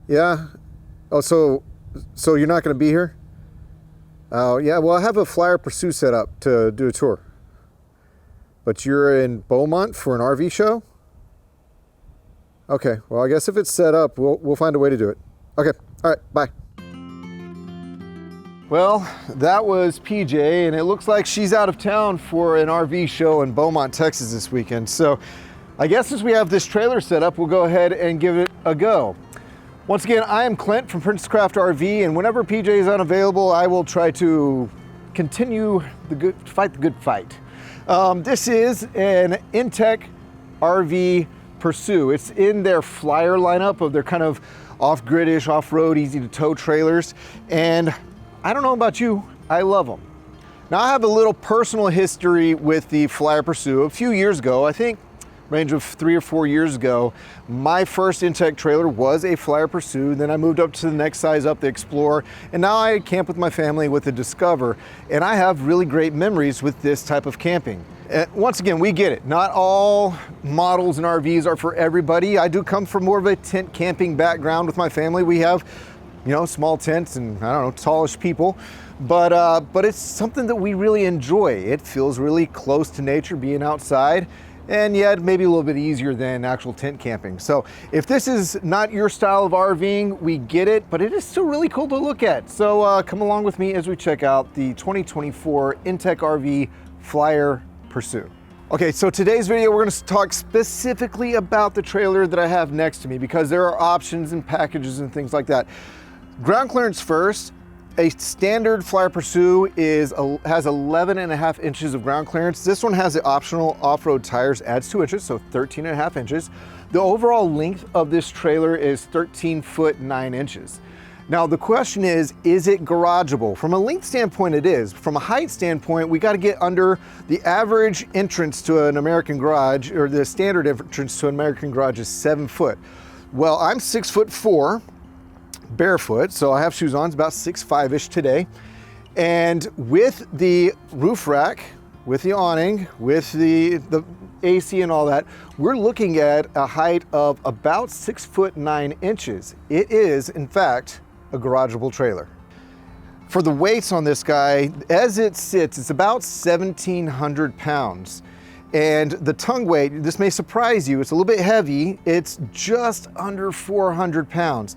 Yeah. Oh, so you're not going to be here? Oh, yeah. Well, I have a Flyer Pursue set up to do a tour. But you're in Beaumont for an RV show? Okay. Well, I guess if it's set up, we'll find a way to do it. Okay. All right. Bye. Well, that was PJ, and it looks like she's out of town for an RV show in Beaumont, Texas this weekend. So I guess since we have this trailer set up, we'll go ahead and give it a go. Once again, I am Clint from Princecraft RV, and whenever PJ is unavailable, I will try to continue fight the good fight. This is an inTech RV Pursue. It's in their Flyer lineup of their kind of off-grid-ish, off-road, easy-to-tow trailers, and I don't know about you, I love them. Now, I have a little personal history with the Flyer Pursue. A few years ago, I think range of 3 or 4 years ago, my first inTech trailer was a Flyer Pursue. Then I moved up to the next size up, the Explorer, and now I camp with my family with the Discover, and I have really great memories with this type of camping. And once again, we get it. Not all models and RVs are for everybody. I do come from more of a tent camping background with my family. We have, you know, small tents and, I don't know, tallish people, but it's something that we really enjoy. It feels really close to nature, being outside, and yet maybe a little bit easier than actual tent camping. So if this is not your style of RVing, we get it, but it is still really cool to look at. So come along with me as we check out the 2024 inTech RV Flyer Pursue. Okay, so today's video, we're going to talk specifically about the trailer that I have next to me, because there are options and packages and things like that. Ground clearance first. A standard Flyer Pursue has 11.5 inches of ground clearance. This one has the optional off-road tires, adds 2 inches, so 13.5 inches. The overall length of this trailer is 13 foot 9 inches. Now the question is it garageable? From a length standpoint, it is. From a height standpoint, we got to get under the average entrance to an American garage, or the standard entrance to an American garage is 7 foot. Well, I'm 6'4", barefoot, so I have shoes on. It's about 6'5"-ish today. And with the roof rack, with the awning, with the AC and all that, we're looking at a height of about 6 foot 9 inches. It is, in fact, a garageable trailer. For the weights on this guy, as it sits, it's about 1,700 pounds. And the tongue weight, this may surprise you, it's a little bit heavy. It's just under 400 pounds.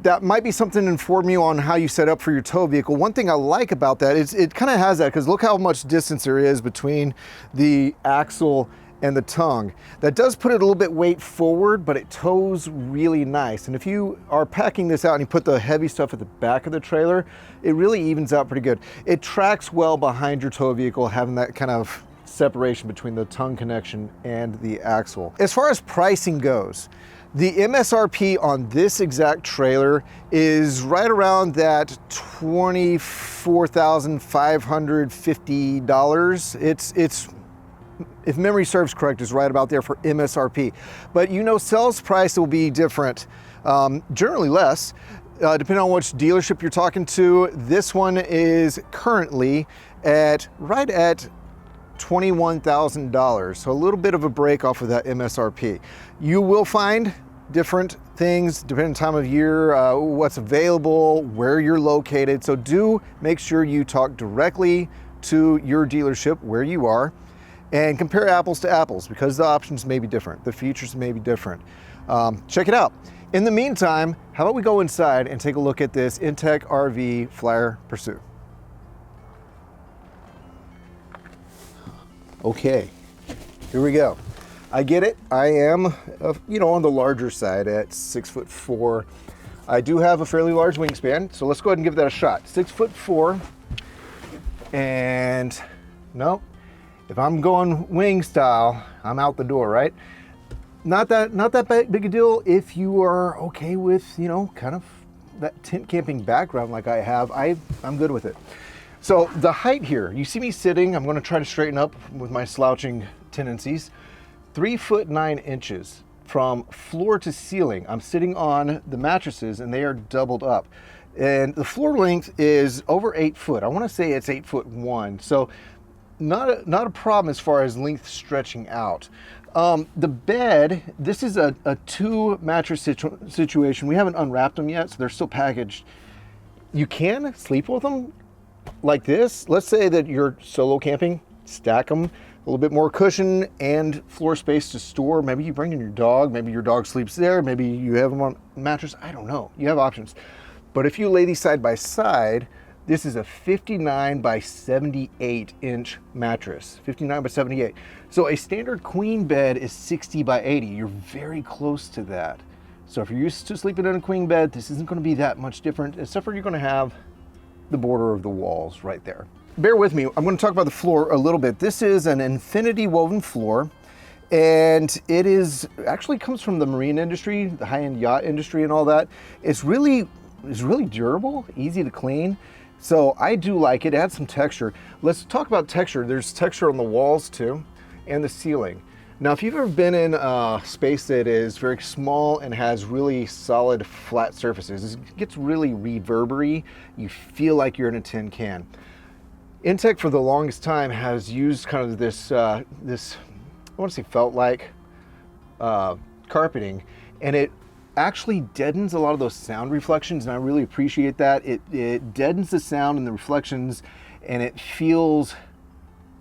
That might be something to inform you on how you set up for your tow vehicle. One thing I like about that is it kind of has that, because look how much distance there is between the axle and the tongue. That does put it a little bit weight forward, but it tows really nice. And if you are packing this out and you put the heavy stuff at the back of the trailer, it really evens out pretty good. It tracks well behind your tow vehicle, having that kind of separation between the tongue connection and the axle. As far as pricing goes, the MSRP on this exact trailer is right around that $24,550. It's, if memory serves correct, is right about there for MSRP. But you know, sales price will be different, generally less, depending on which dealership you're talking to. This one is currently right at $21,000, so a little bit of a break off of that MSRP. You will find different things depending on time of year, what's available, where you're located. So do make sure you talk directly to your dealership where you are and compare apples to apples, because the options may be different, the features may be different. Check it out. In the meantime, how about we go inside and take a look at this inTech RV Flyer Pursue. Okay, here we go. I get it. I am, you know, on the larger side at 6'4". I do have a fairly large wingspan, so let's go ahead and give that a shot. 6'4", and no, if I'm going wing style, I'm out the door, right? Not that big a deal if you are okay with, you know, kind of that tent camping background like I have. I'm good with it. So the height here, you see me sitting, I'm going to try to straighten up with my slouching tendencies. 3 foot 9 inches from floor to ceiling. I'm sitting on the mattresses and they are doubled up. And the floor length is over 8 foot. I want to say it's 8'1". So not a problem as far as length stretching out. The bed, this is a 2 mattress situation. We haven't unwrapped them yet, so they're still packaged. You can sleep with them like this. Let's say that you're solo camping, stack them, a little bit more cushion and floor space to store. Maybe you bring in your dog, maybe your dog sleeps there, maybe you have them on a mattress. I don't know, you have options. But if you lay these side by side, this is a 59 by 78 inch mattress, 59 by 78. So a standard queen bed is 60 by 80. You're very close to that. So if you're used to sleeping in a queen bed, this isn't going to be that much different, except for you're going to have the border of the walls right there. Bear with me, I'm going to talk about the floor a little bit. This is an infinity woven floor, and it is actually comes from the marine industry, the high-end yacht industry and all that. It's really durable, easy to clean. So I do like it. It adds some texture. Let's talk about texture. There's texture on the walls too, and the ceiling. Now, if you've ever been in a space that is very small and has really solid flat surfaces, it gets really reverbery. You feel like you're in a tin can. inTech for the longest time has used kind of this, I want to say felt-like carpeting, and it actually deadens a lot of those sound reflections, and I really appreciate that. It deadens the sound and the reflections, and it feels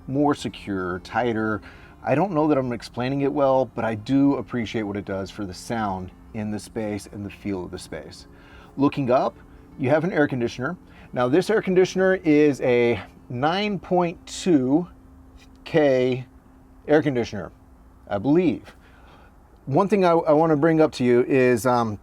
more secure, tighter. I don't know that I'm explaining it well, but I do appreciate what it does for the sound in the space and the feel of the space. Looking up, you have an air conditioner. Now this air conditioner is a 9.2K air conditioner, I believe. One thing I want to bring up to you is I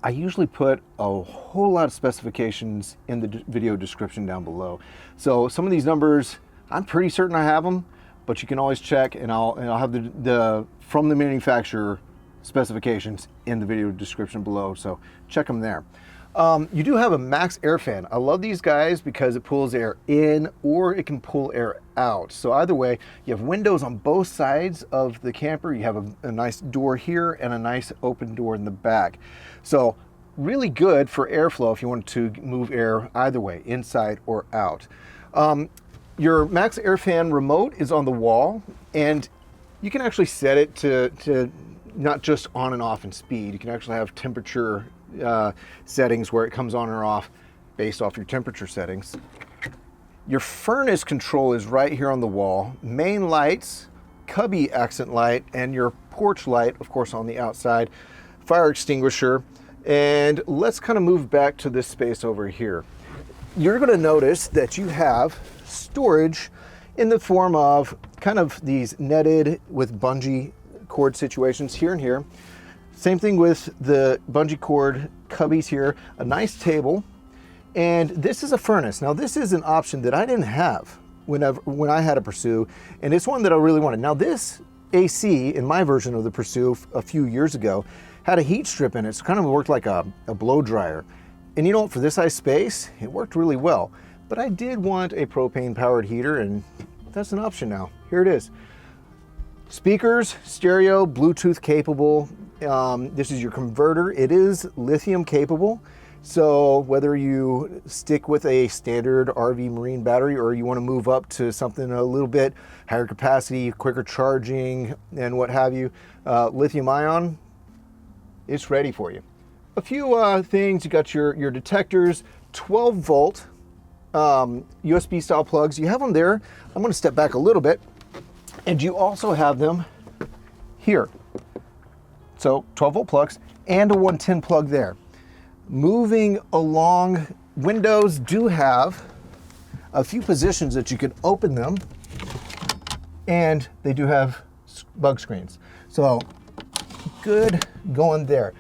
usually put a whole lot of specifications in the video description down below. So some of these numbers, I'm pretty certain I have them, but you can always check, and I'll have the from the manufacturer specifications in the video description below, so check them there. You do have a max air fan. I love these guys because it pulls air in or it can pull air out. So either way, you have windows on both sides of the camper. You have a nice door here and a nice open door in the back. So really good for airflow if you want to move air either way, inside or out. Your max air fan remote is on the wall, and you can actually set it to not just on and off in speed. You can actually have temperature settings where it comes on or off based off your temperature settings. Your furnace control is right here on the wall. Main lights, cubby accent light, and your porch light, of course, on the outside. Fire extinguisher. And let's kind of move back to this space over here. You're going to notice that you have storage in the form of kind of these netted with bungee cord situations here and here. Same thing with the bungee cord cubbies here, a nice table, and this is a furnace. Now this is an option that I didn't have when I had a Pursue, and it's one that I really wanted. Now this AC in my version of the Pursue a few years ago had a heat strip in it, so it kind of worked like a blow dryer. And you know what, for this size space, it worked really well. But I did want a propane powered heater, and that's an option now. Here it is. Speakers, stereo, Bluetooth capable. This is your converter. It is lithium capable. So whether you stick with a standard RV marine battery or you want to move up to something a little bit higher capacity, quicker charging, and what have you, lithium ion, it's ready for you. A few things, you got your detectors, 12 volt USB style plugs. You have them there. I'm going to step back a little bit, and you also have them here. So 12 volt plugs and a 110 plug there. Moving along, windows do have a few positions that you can open them, and they do have bug screens. So good going there.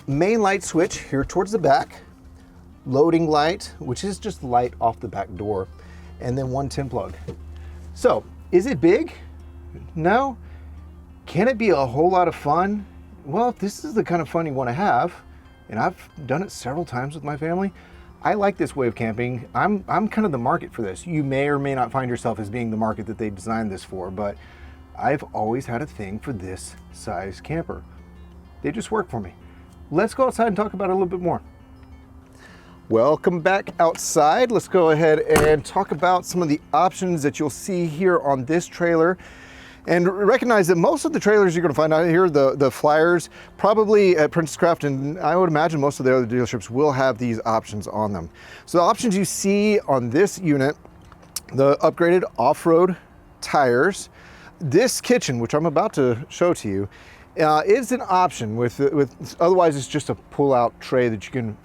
Main light switch here towards the back, loading light, which is just light off the back door, and then 110 plug. So is it big? No. Can it be a whole lot of fun? Well, if this is the kind of fun you want to have, and I've done it several times with my family, I like this way of camping. I'm kind of the market for this. You may or may not find yourself as being the market that they designed this for, but I've always had a thing for this size camper. They just work for me. Let's go outside and talk about it a little bit more. Welcome back outside. Let's go ahead and talk about some of the options that you'll see here on this trailer. And recognize that most of the trailers you're going to find out here, the Flyers, probably at Princess Craft, and I would imagine most of the other dealerships will have these options on them. So the options you see on this unit, the upgraded off-road tires, this kitchen, which I'm about to show to you, is an option with otherwise it's just a pull-out tray that you can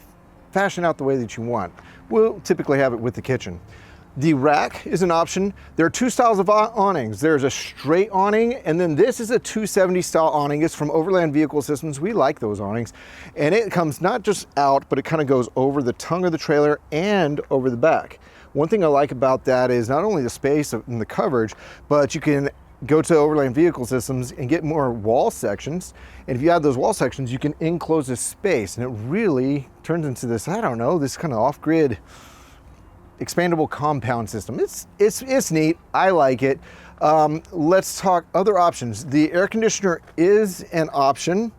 fashion out the way that you want. We'll typically have it with the kitchen. The rack is an option. There are two styles of awnings. There's a straight awning, and then this is a 270 style awning. It's from Overland Vehicle Systems. We like those awnings. And it comes not just out, but it kind of goes over the tongue of the trailer and over the back. One thing I like about that is not only the space and the coverage, but you can go to Overland Vehicle Systems and get more wall sections. And if you add those wall sections, you can enclose this space, and it really turns into this, I don't know, this kind of off-grid expandable compound system. It's neat. I like it. Let's talk other options. The air conditioner is an option.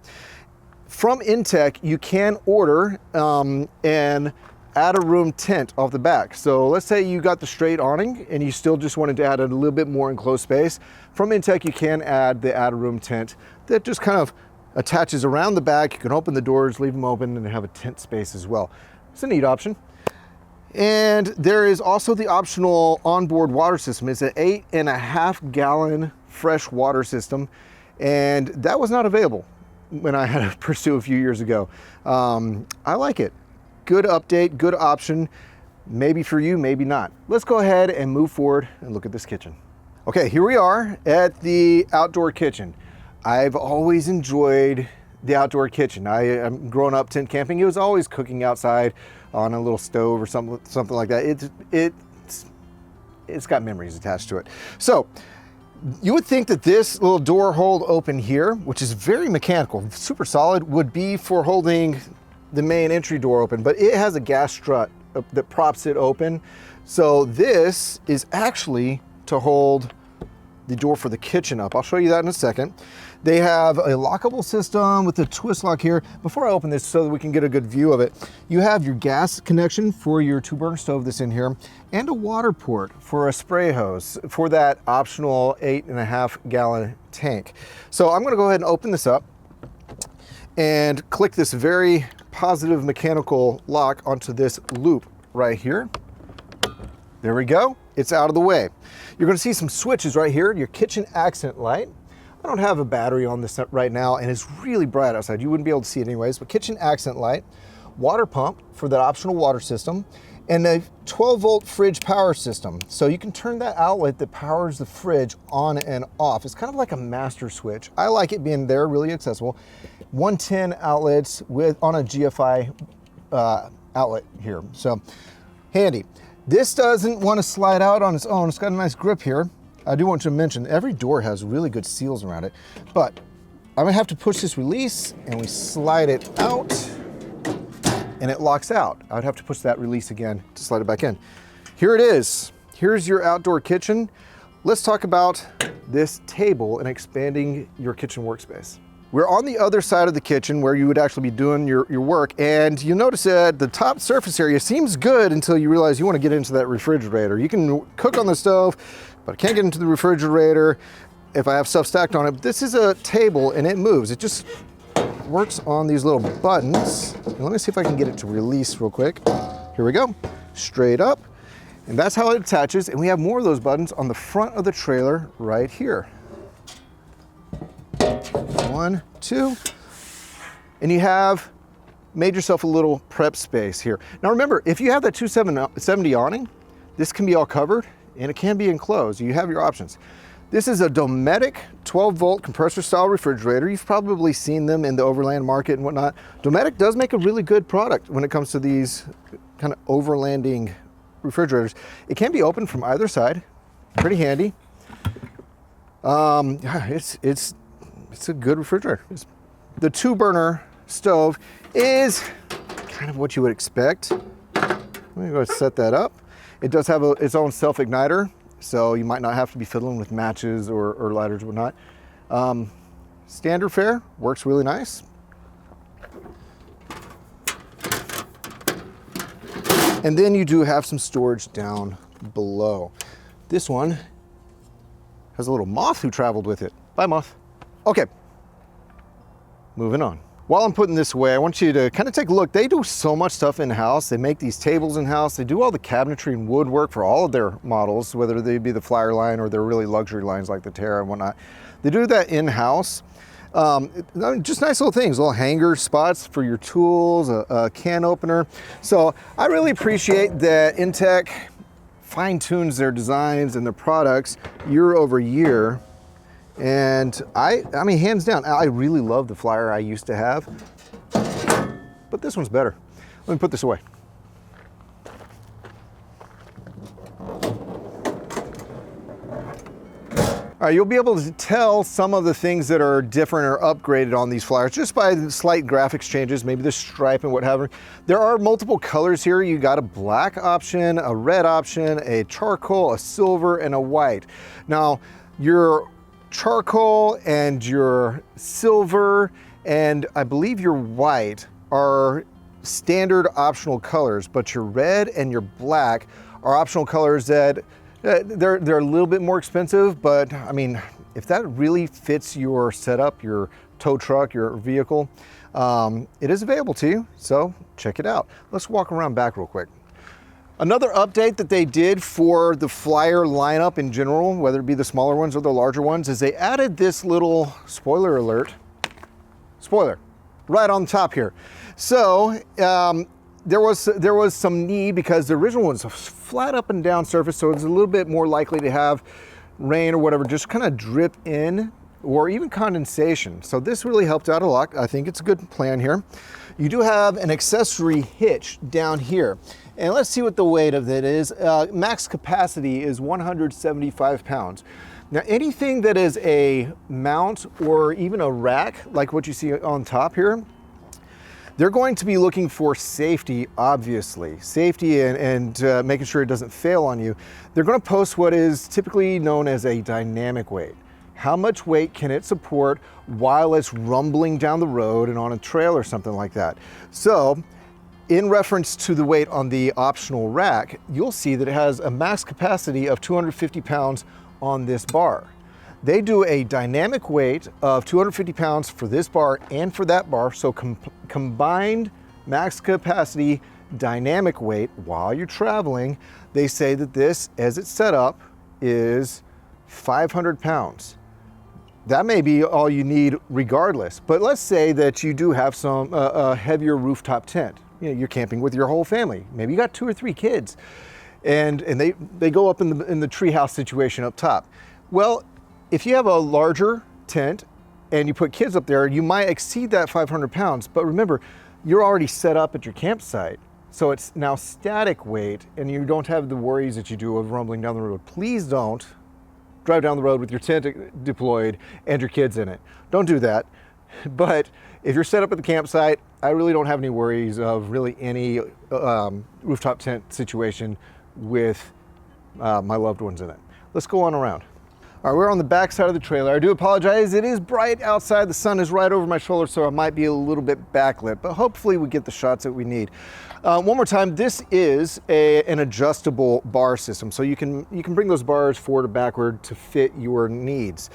From inTech, you can order an add a room tent off the back. So let's say you got the straight awning and you still just wanted to add a little bit more enclosed space. From inTech, you can add the add a room tent that just kind of attaches around the back. You can open the doors, leave them open, and have a tent space as well. It's a neat option. And there is also the optional onboard water system. It's an 8.5 gallon fresh water system, and that was not available when I had to pursue a few years ago. I like it. Good update, good option. Maybe for you, maybe not. Let's go ahead and move forward and look at this kitchen. Okay, here we are at the outdoor kitchen. I've always enjoyed the outdoor kitchen. I'm growing up tent camping. It was always cooking outside on a little stove or something like that. It's got memories attached to it. So you would think that this little door hold open here, which is very mechanical, super solid, would be for holding the main entry door open, but it has a gas strut that props it open. So this is actually to hold the door for the kitchen up. I'll show you that in a second. They have a lockable system with a twist lock here. Before I open this so that we can get a good view of it, you have your gas connection for your 2-burner stove that's in here, and a water port for a spray hose for that optional 8.5 gallon tank. So I'm gonna go ahead and open this up and click this very positive mechanical lock onto this loop right here. There we go, it's out of the way. You're gonna see some switches right here, your kitchen accent light. I don't have a battery on this right now, and it's really bright outside. You wouldn't be able to see it anyways, but kitchen accent light, water pump for that optional water system, and a 12-volt fridge power system. So you can turn that outlet that powers the fridge on and off. It's kind of like a master switch. I like it being there, really accessible. 110 outlets on a GFI outlet here, so handy. This doesn't want to slide out on its own. It's got a nice grip here. I do want to mention every door has really good seals around it, but I'm gonna have to push this release and we slide it out and it locks out. I would have to push that release again to slide it back in. Here it is. Here's your outdoor kitchen. Let's talk about this table and expanding your kitchen workspace. We're on the other side of the kitchen where you would actually be doing your work, and you'll notice that the top surface area seems good until you realize you want to get into that refrigerator. You can cook on the stove, but I can't get into the refrigerator if I have stuff stacked on it. This is a table and it moves. It just works on these little buttons. And let me see if I can get it to release real quick. Here we go, straight up. And that's how it attaches. And we have more of those buttons on the front of the trailer right here. 1, 2, and you have made yourself a little prep space here. Now remember, if you have that 270 awning, this can be all covered and it can be enclosed. You have your options. This is a Dometic 12-volt compressor style refrigerator. You've probably seen them in the overland market and whatnot. Dometic does make a really good product when it comes to these kind of overlanding refrigerators. It can be opened from either side, pretty handy. It's a good refrigerator. The 2-burner stove is kind of what you would expect. Let me go ahead and set that up. It does have its own self-igniter, so you might not have to be fiddling with matches or lighters or whatnot. Standard fare works really nice. And then you do have some storage down below. This one has a little moth who traveled with it. Bye, moth. Okay, moving on. While I'm putting this away, I want you to kind of take a look. They do so much stuff in-house. They make these tables in-house. They do all the cabinetry and woodwork for all of their models, whether they be the Flyer line or their really luxury lines like the Terra and whatnot. They do that in-house. Just nice little things, little hanger spots for your tools, a can opener. So I really appreciate that inTech fine-tunes their designs and their products year over year. And I mean, hands down, I really love the Flyer I used to have, but this one's better. Let me put this away. All right, you'll be able to tell some of the things that are different or upgraded on these Flyers just by the slight graphics changes, maybe the stripe and what have you. There are multiple colors here. You got a black option, a red option, a charcoal, a silver, and a white. Now, your charcoal and your silver and I believe your white are standard optional colors, but your red and your black are optional colors that they're a little bit more expensive, but I mean, if that really fits your setup, your tow truck, your vehicle, it is available to you, so check it out. Let's walk around back real quick. Another update that they did for the Flyer lineup in general, whether it be the smaller ones or the larger ones, is they added this little spoiler alert, spoiler, right on top here. So there was some need because the original one's a flat up and down surface, so it's a little bit more likely to have rain or whatever just kind of drip in, or even condensation. So this really helped out a lot. I think it's a good plan here. You do have an accessory hitch down here. And let's see what the weight of it is. Max capacity is 175 pounds. Now anything that is a mount or even a rack, like what you see on top here, they're going to be looking for safety, obviously. Safety and making sure it doesn't fail on you. They're going to post what is typically known as a dynamic weight. How much weight can it support while it's rumbling down the road and on a trail or something like that? So, in reference to the weight on the optional rack, you'll see that it has a max capacity of 250 pounds on this bar. They do a dynamic weight of 250 pounds for this bar and for that bar, so combined max capacity dynamic weight while you're traveling, they say that this, as it's set up, is 500 pounds. That may be all you need regardless, but let's say that you do have some a heavier rooftop tent. You know, you're camping with your whole family. Maybe you got 2 or 3 kids, and they go up in the treehouse situation up top. Well, if you have a larger tent and you put kids up there, you might exceed that 500 pounds. But remember, you're already set up at your campsite, so it's now static weight, and you don't have the worries that you do of rumbling down the road. Please don't drive down the road with your tent deployed and your kids in it. Don't do that. But if you're set up at the campsite, I really don't have any worries of really any rooftop tent situation with my loved ones in it. Let's go on around. All right, we're on the back side of the trailer. I do apologize. It is bright outside. The sun is right over my shoulder, so I might be a little bit backlit, but hopefully we get the shots that we need. One more time, this is an adjustable bar system, so you can bring those bars forward or backward to fit your needs.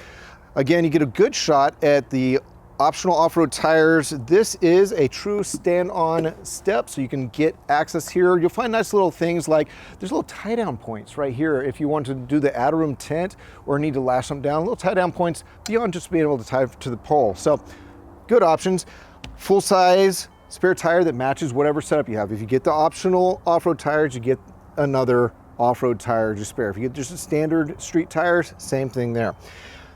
Again, you get a good shot at the optional off-road tires. This is a true stand-on step, so you can get access here. You'll find nice little things like there's little tie-down points right here if you want to do the add-a-room tent or need to lash them down. Little tie-down points beyond just being able to tie to the pole. So good options. Full-size spare tire that matches whatever setup you have. If you get the optional off-road tires, you get another off-road tire just spare. If you get just the standard street tires, same thing there.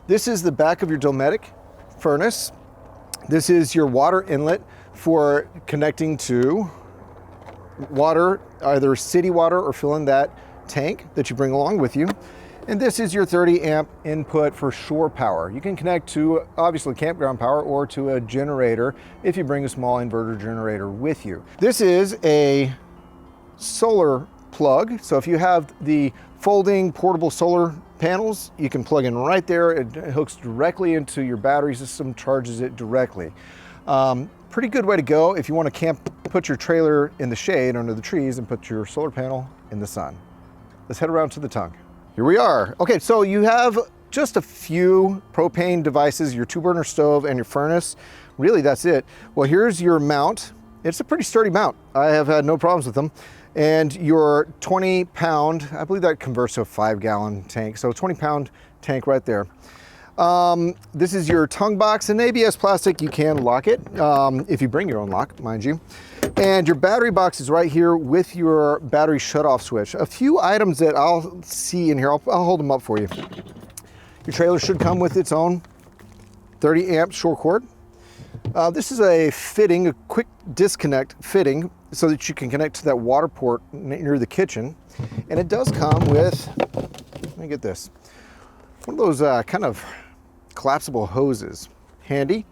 This is the back of your Dometic furnace. This is your water inlet for connecting to water, either city water or filling that tank that you bring along with you. And this is your 30 amp input for shore power. You can connect to obviously campground power or to a generator if you bring a small inverter generator with you. This is a solar plug. So if you have the folding portable solar panels, you can plug in right there. It hooks directly into your battery system, charges it directly. Pretty good way to go if you want to camp, put your trailer in the shade under the trees and put your solar panel in the sun. Let's head around to the tongue. Here we are. Okay, so you have just a few propane devices, your 2-burner stove and your furnace. Really, that's it. Well, here's your mount. It's a pretty sturdy mount. I have had no problems with them. And your 20-pound, I believe that converts to a 5-gallon tank. So 20-pound tank right there. This is your tongue box. In ABS plastic, you can lock it if you bring your own lock, mind you. And your battery box is right here with your battery shutoff switch. A few items that I'll see in here, I'll hold them up for you. Your trailer should come with its own 30 amp short cord. This is a fitting, a quick disconnect fitting so that you can connect to that water port near the kitchen. And it does come with, let me get this, one of those kind of collapsible hoses, handy.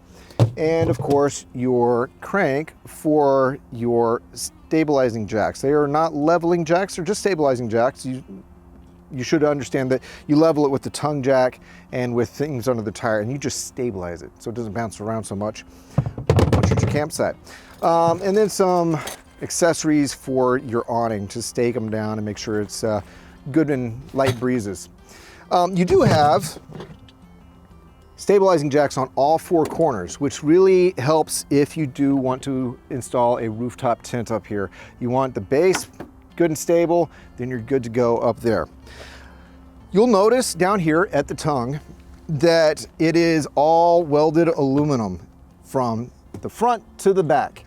And of course your crank for your stabilizing jacks. They are not leveling jacks, they're just stabilizing jacks. You should understand that you level it with the tongue jack and with things under the tire, and you just stabilize it so it doesn't bounce around so much once you're at your campsite. And then some accessories for your awning to stake them down and make sure it's good in light breezes. You do have stabilizing jacks on all 4 corners, which really helps if you do want to install a rooftop tent up here. You want the base good and stable, then you're good to go up there. You'll notice down here at the tongue that it is all welded aluminum from the front to the back.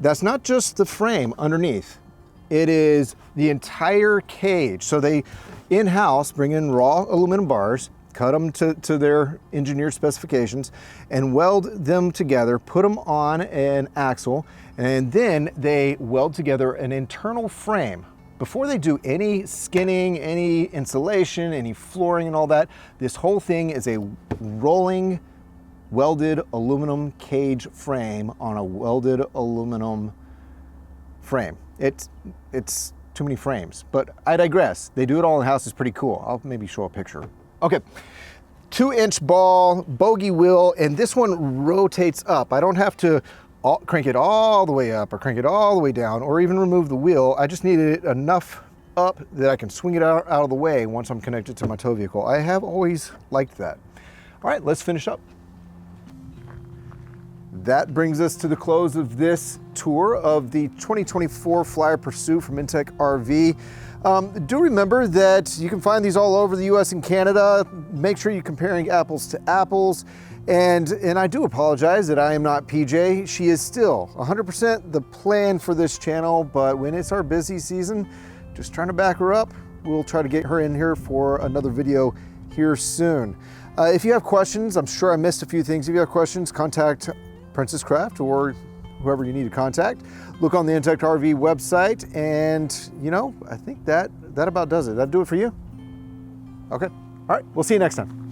That's not just the frame underneath, it is the entire cage. So they in-house bring in raw aluminum bars, cut them to their engineered specifications, and weld them together, put them on an axle, and then they weld together an internal frame. Before they do any skinning, any insulation, any flooring and all that, this whole thing is a rolling welded aluminum cage frame on a welded aluminum frame. It's too many frames, but I digress. They do it all in the house. It's pretty cool. I'll maybe show a picture. Okay, 2-inch ball, bogey wheel, and this one rotates up. I don't have to crank it all the way up or crank it all the way down or even remove the wheel. I just needed it enough up that I can swing it out of the way once I'm connected to my tow vehicle. I have always liked that. All right, let's finish up. That brings us to the close of this tour of the 2024 Flyer Pursuit from inTech RV. Do remember that you can find these all over the US and Canada. Make sure you're comparing apples to apples. And I do apologize that I am not PJ. She is still 100% the plan for this channel, but when it's our busy season, just trying to back her up. We'll try to get her in here for another video here soon. If you have questions, I'm sure I missed a few things. If you have questions, contact Princess Craft or whoever you need to contact. Look on the inTech RV website, and you know, I think that about does it. That'll do it for you? Okay, all right, we'll see you next time.